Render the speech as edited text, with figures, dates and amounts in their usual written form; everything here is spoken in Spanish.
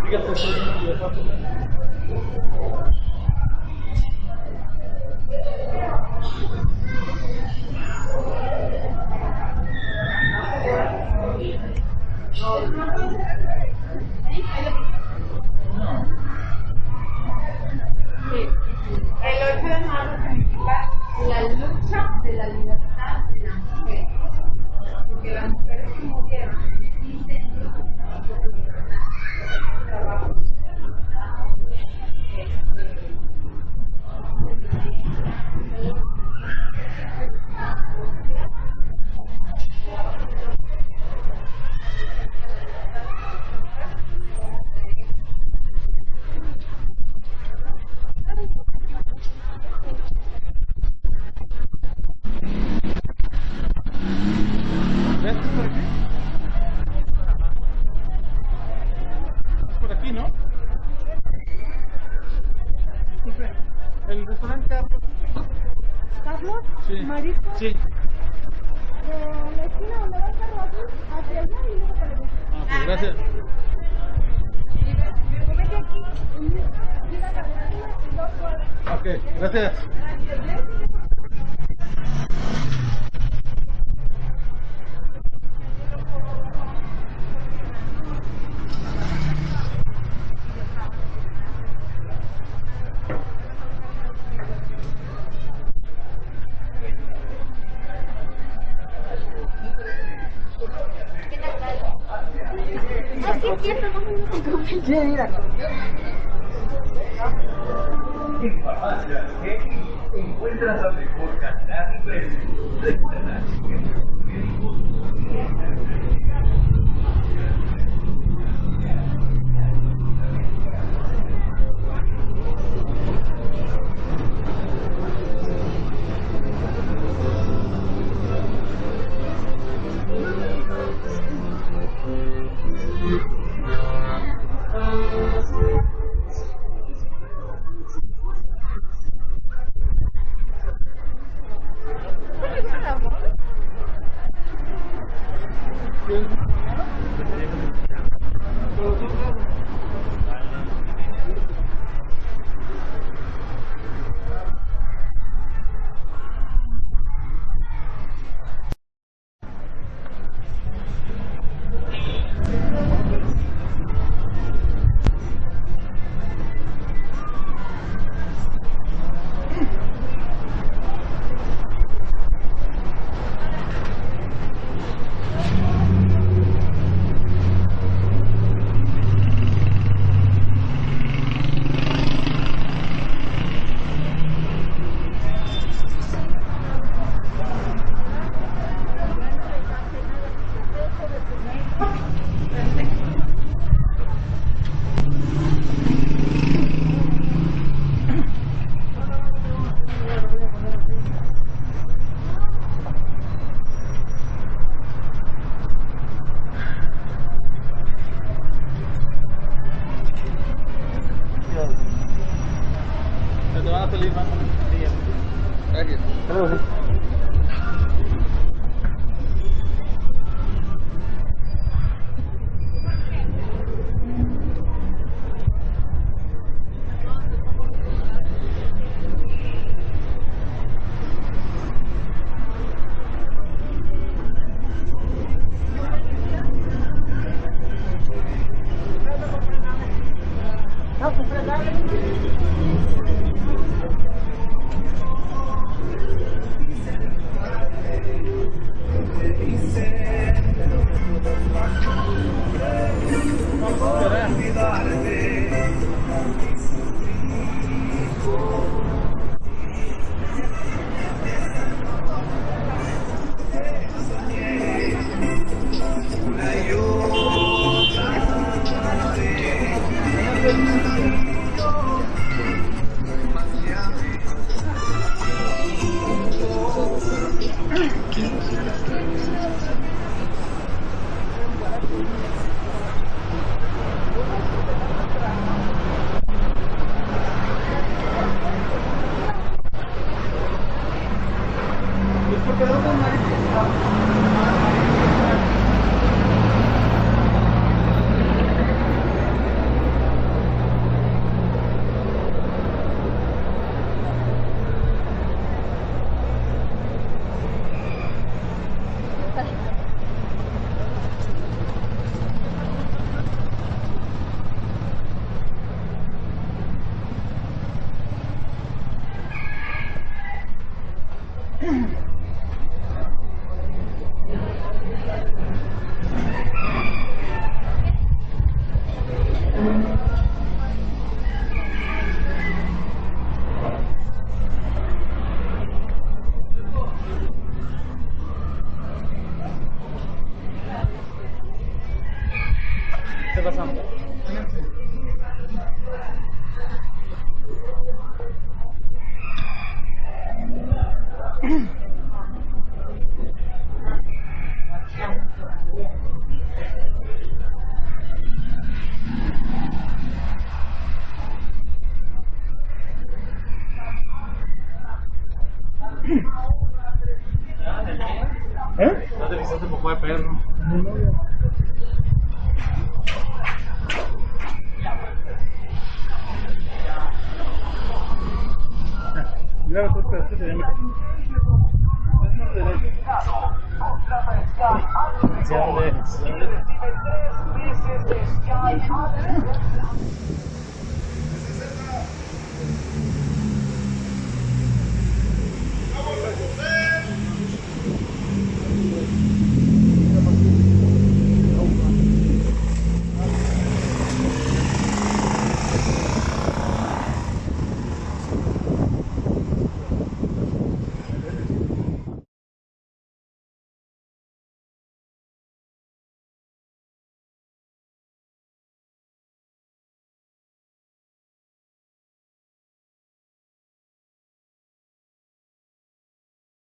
Fíjate, estoy viendo de paso. El 8 de marzo significa la lucha de la libertad de la mujer. Porque las mujeres que murieron en el incendio trabajo. Por aquí, ¿no? El restaurante Carlos. ¿Carlos? Sí. ¿Marisco? Sí. De la esquina donde va el carro azul, hacia allá y luego para allá. Ok, gracias. Vete aquí, llega a la esquina y 2 cuadras. Ok, gracias. Ah, sí, es cierto, no me lo compré. Sí, mira. En Farmacias X encuentras la mejor calidad y precio. Recuerda que nuestros médicos Se te van a salir más. Gracias. No, compré nada. fue perro. Mi novia. Claro, tú te haces de mí. ¿Hacia dónde es?